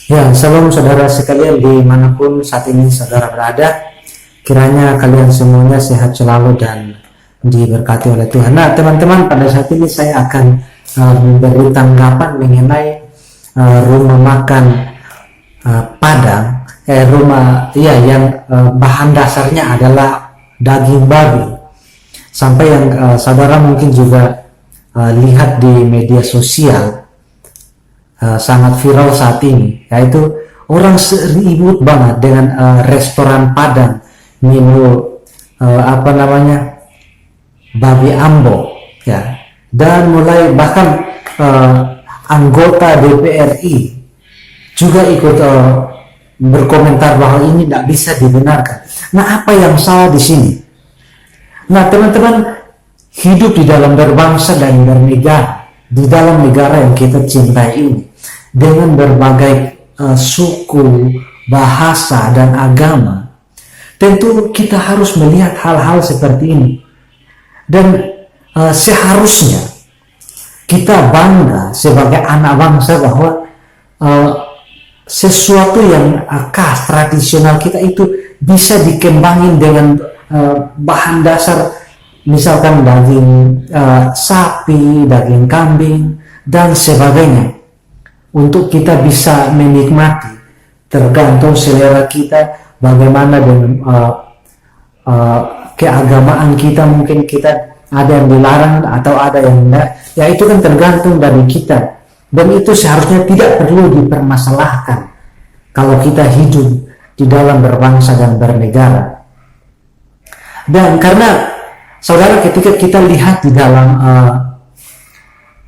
Ya, salam saudara sekalian dimanapun saat ini saudara berada. Kiranya kalian semuanya sehat selalu dan diberkati oleh Tuhan. Nah, teman-teman, pada saat ini saya akan memberi tanggapan mengenai rumah makan Padang, yang bahan dasarnya adalah daging babi. Sampai yang saudara mungkin juga lihat di media sosial, sangat viral saat ini, yaitu orang seribut banget dengan restoran Padang menu babi ambo, ya, dan mulai bahkan anggota DPRI juga ikut berkomentar bahwa ini tidak bisa dibenarkan. Nah, apa yang salah di sini? Nah, teman-teman, hidup di dalam berbangsa dan bernegara, di dalam negara yang kita cintai ini, dengan berbagai suku, bahasa, dan agama, tentu kita harus melihat hal-hal seperti ini. Dan seharusnya kita bangga sebagai anak bangsa bahwa sesuatu yang khas tradisional kita itu bisa dikembangin dengan bahan dasar, misalkan daging sapi, daging kambing, dan sebagainya, untuk kita bisa menikmati. Tergantung selera kita, bagaimana dengan keagamaan kita. Mungkin kita ada yang dilarang atau ada yang tidak, ya itu kan tergantung dari kita, dan itu seharusnya tidak perlu dipermasalahkan kalau kita hidup di dalam berbangsa dan bernegara. Dan karena saudara, ketika kita lihat di dalam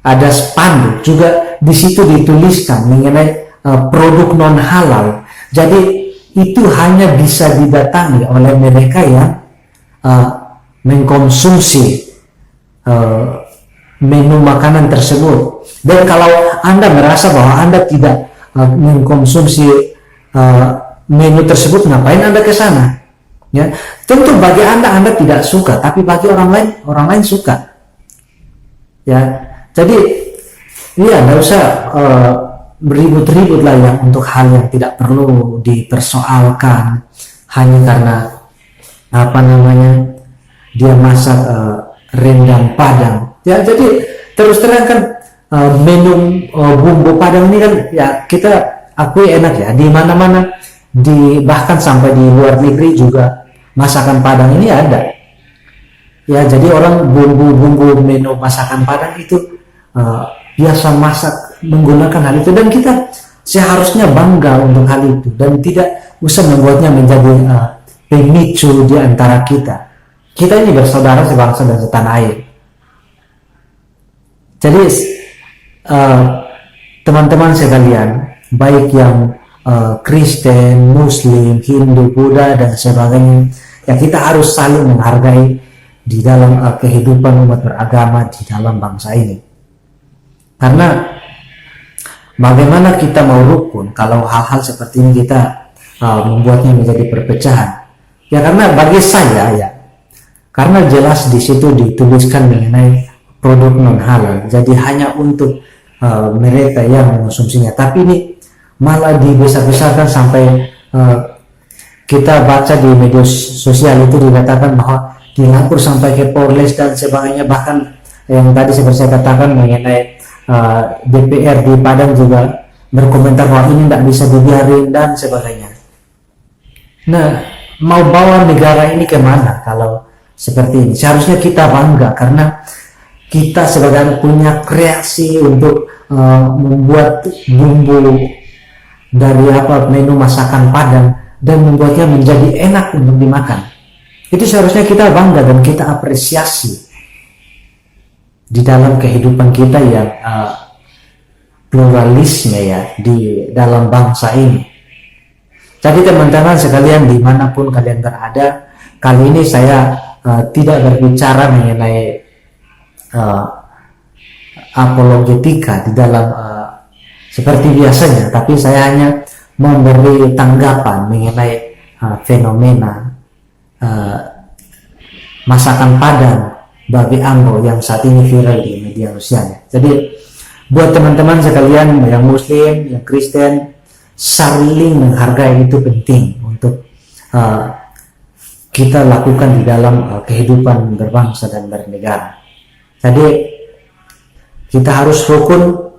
ada spanduk juga, di situ dituliskan mengenai produk non halal. Jadi itu hanya bisa didatangi oleh mereka yang mengkonsumsi menu makanan tersebut. Dan kalau Anda merasa bahwa Anda tidak mengkonsumsi menu tersebut, ngapain Anda ke sana? Ya, tentu bagi Anda tidak suka, tapi bagi orang lain suka. Ya, jadi ya nggak usah beribut-ribut lah ya untuk hal yang tidak perlu dipersoalkan hanya karena dia masak rendang Padang. Ya, jadi terus terang kan menu bumbu Padang ini kan ya kita akui enak ya, di mana-mana, bahkan sampai di luar negeri juga masakan Padang ini ada. Ya, jadi orang bumbu-bumbu menu masakan Padang itu biasa masak menggunakan hal itu, dan kita seharusnya bangga untuk hal itu dan tidak usah membuatnya menjadi pemicu di antara kita. Kita ini bersaudara sebangsa dan setanah air. Jadi teman-teman sekalian, baik yang Kristen, Muslim, Hindu, Buddha, dan sebagainya, ya kita harus saling menghargai di dalam kehidupan umat beragama di dalam bangsa ini. Karena bagaimana kita mau rukun kalau hal-hal seperti ini kita membuatnya menjadi perpecahan? Ya, karena bagi saya ya, karena jelas di situ dituliskan mengenai produk non halal, jadi hanya untuk mereka yang mengonsumsinya. Tapi ini malah dibesar-besarkan sampai kita baca di media sosial itu dikatakan bahwa dilapor sampai ke Polres dan sebagainya. Bahkan yang tadi seperti saya katakan mengenai DPR di Padang juga berkomentar bahwa ini tidak bisa dibiarin dan sebagainya. Nah, mau bawa negara ini kemana kalau seperti ini? Seharusnya kita bangga karena kita sebagai punya kreasi untuk membuat bumbu dari menu masakan Padang dan membuatnya menjadi enak untuk dimakan. Itu seharusnya kita bangga dan kita apresiasi di dalam kehidupan kita yang pluralisme ya di dalam bangsa ini. Jadi teman-teman sekalian dimanapun kalian berada, kali ini saya tidak berbicara mengenai apologetika di dalam seperti biasanya, tapi saya hanya memberi tanggapan mengenai fenomena masakan Padang babi ambo yang saat ini viral di media sosial. Jadi buat teman-teman sekalian yang Muslim, yang Kristen, saling menghargai itu penting untuk kita lakukan di dalam kehidupan berbangsa dan bernegara. Jadi kita harus rukun,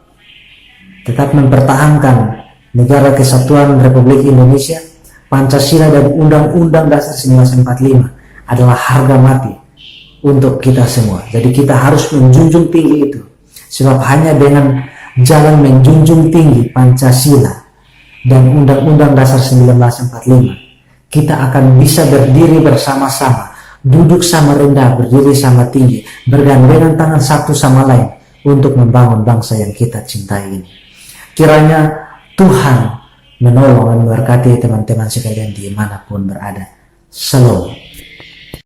tetap mempertahankan Negara Kesatuan Republik Indonesia, Pancasila dan Undang-Undang Dasar 1945 adalah harga mati untuk kita semua. Jadi kita harus menjunjung tinggi itu, sebab hanya dengan jalan menjunjung tinggi Pancasila dan Undang-Undang Dasar 1945, kita akan bisa berdiri bersama-sama, duduk sama rendah, berdiri sama tinggi, bergandengan tangan satu sama lain untuk membangun bangsa yang kita cintai ini. Kiranya Tuhan menolong dan memberkati teman-teman sekalian dimanapun berada. Shalom.